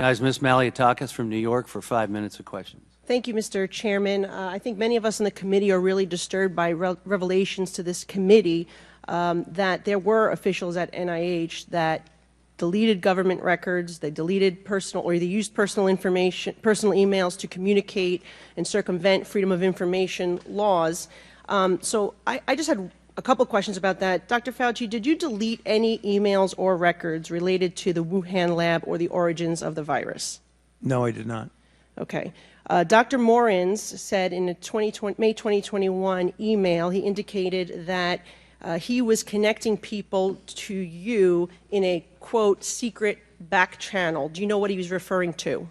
Ms. Malliotakis from New York for 5 minutes of questions. Thank you, Mr. Chairman. I think many of us in the committee are really disturbed by revelations to this committee that there were officials at NIH that deleted government records, they deleted personal, or they used personal information, personal emails to communicate and circumvent freedom of information laws. So I just had a couple questions about that. Dr. Fauci, did you delete any emails or records related to the Wuhan lab or the origins of the virus? No, I did not. Okay. Dr. Morins said in a May 2021 email, he indicated that he was connecting people to you in a, quote, secret back channel. Do you know what he was referring to?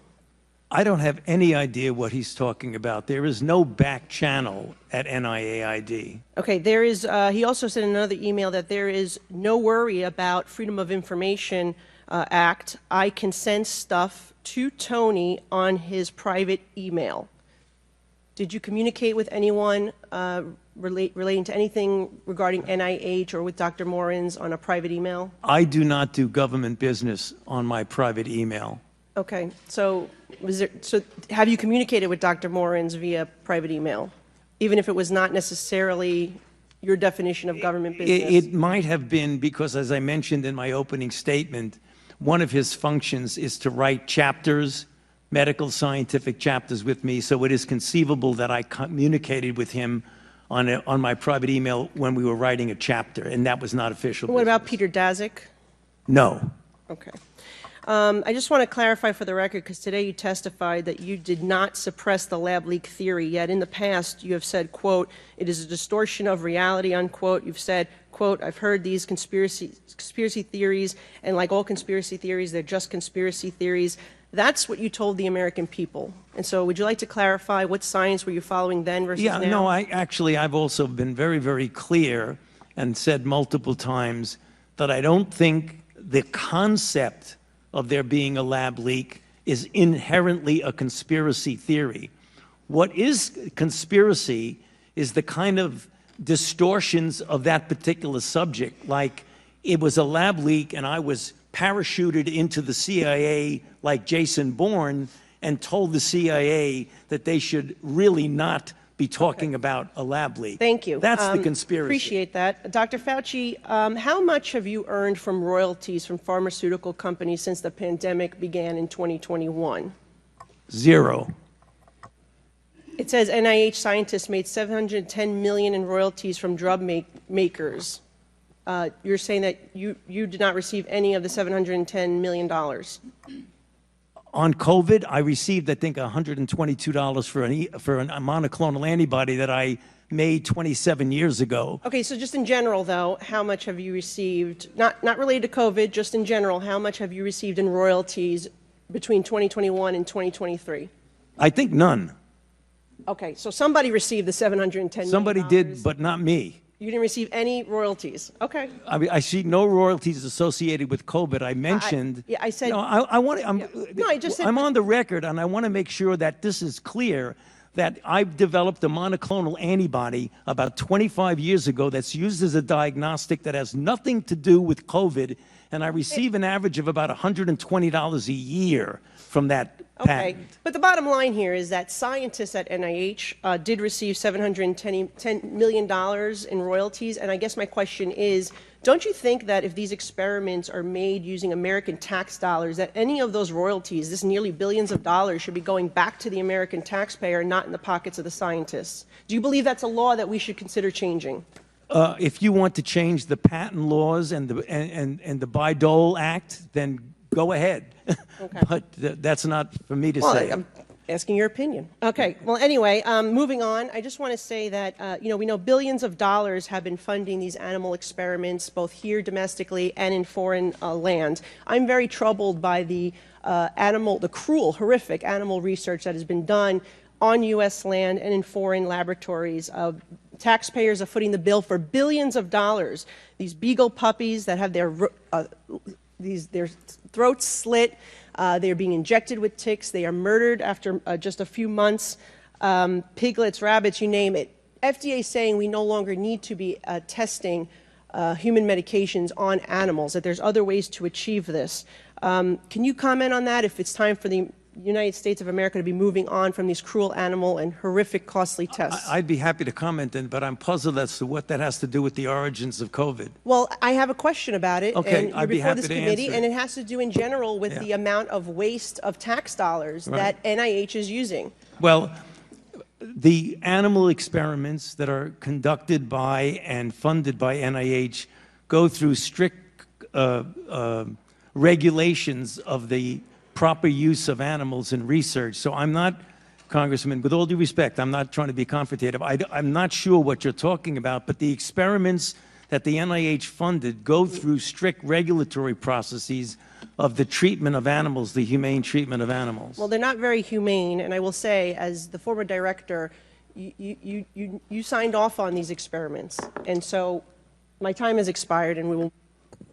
I don't have any idea what he's talking about. There is no back channel at NIAID. Okay, there is, he also said in another email that there is no worry about Freedom of Information Act. I can send stuff to Tony on his private email. Did you communicate with anyone relating to anything regarding NIH or with Dr. Morins on a private email? I do not do government business on my private email. Okay, so have you communicated with Dr. Morins via private email, even if it was not necessarily your definition of government business? It might have been because, as I mentioned in my opening statement, one of his functions is to write chapters, medical scientific chapters with me, so it is conceivable that I communicated with him on my private email when we were writing a chapter, and that was not official What business. about Peter Daszak? No. Okay. I just want to clarify for the record, because today you testified that you did not suppress the lab leak theory, yet in the past you have said, quote, it is a distortion of reality, unquote. You've said, quote, I've heard these conspiracy theories, and like all conspiracy theories, they're just conspiracy theories. That's what you told the American people. And so would you like to clarify what science were you following then versus now? Yeah, no, I've also been very, very clear and said multiple times that I don't think the concept of there being a lab leak is inherently a conspiracy theory. What is conspiracy is the kind of distortions of that particular subject, like it was a lab leak and I was parachuted into the CIA like Jason Bourne and told the CIA that they should really not be talking about a lab leak. Thank you. That's the conspiracy. Appreciate that. Dr. Fauci, how much have you earned from royalties from pharmaceutical companies since the pandemic began in 2021? Zero. It says NIH scientists made $710 million in royalties from drug makers. You're saying that you did not receive any of the $710 million. On COVID, I received, I think, $122 for a monoclonal antibody that I made 27 years ago. Okay, so just in general, though, how much have you received, not related to COVID, just in general, how much have you received in royalties between 2021 and 2023? I think none. Okay, so somebody received the $710 million. Somebody did, but not me. You didn't receive any royalties. Okay. I mean, I see no royalties associated with COVID. I mentioned. I said. No, I want. No, I just said. I'm on the record, and I want to make sure that this is clear. That I've developed a monoclonal antibody about 25 years ago that's used as a diagnostic that has nothing to do with COVID, and I receive an average of about $120 a year from that patent. Okay, but the bottom line here is that scientists at NIH did receive $710 million in royalties, and I guess my question is, don't you think that if these experiments are made using American tax dollars, that any of those royalties, this nearly billions of dollars, should be going back to the American taxpayer, not in the pockets of the scientists? Do you believe that's a law that we should consider changing? If you want to change the patent laws and the Bayh-Dole Act, then go ahead. Okay. But that's not for me to say. I'm asking your opinion. Okay. Well, anyway, moving on, I just want to say that, we know billions of dollars have been funding these animal experiments, both here domestically and in foreign land. I'm very troubled by the cruel, horrific animal research that has been done on U.S. land and in foreign laboratories. Taxpayers are footing the bill for billions of dollars. These beagle puppies that have their throats slit, they are being injected with ticks, they are murdered after just a few months, piglets, rabbits, you name it. FDA is saying we no longer need to be testing human medications on animals, that there's other ways to achieve this. Can you comment on that, if it's time for the United States of America to be moving on from these cruel animal and horrific costly tests? I'd be happy to comment, but I'm puzzled as to what that has to do with the origins of COVID. Well, I have a question about it. Okay, and I'd be before happy this to committee, answer it. and it has to do in general with Yeah. the amount of waste of tax dollars Right. that NIH is using. Well, the animal experiments that are conducted by and funded by NIH go through strict regulations of the proper use of animals in research. So I'm not, Congressman, with all due respect, I'm not trying to be confrontative. I'm not sure what you're talking about, but the experiments that the NIH funded go through strict regulatory processes of the treatment of animals, the humane treatment of animals. Well, they're not very humane, and I will say, as the former director, you signed off on these experiments, and so my time has expired, and we will.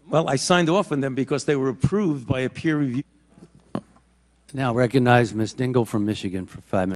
Well, I signed off on them because they were approved by a peer review. Now recognize Ms. Dingell from Michigan for 5 minutes.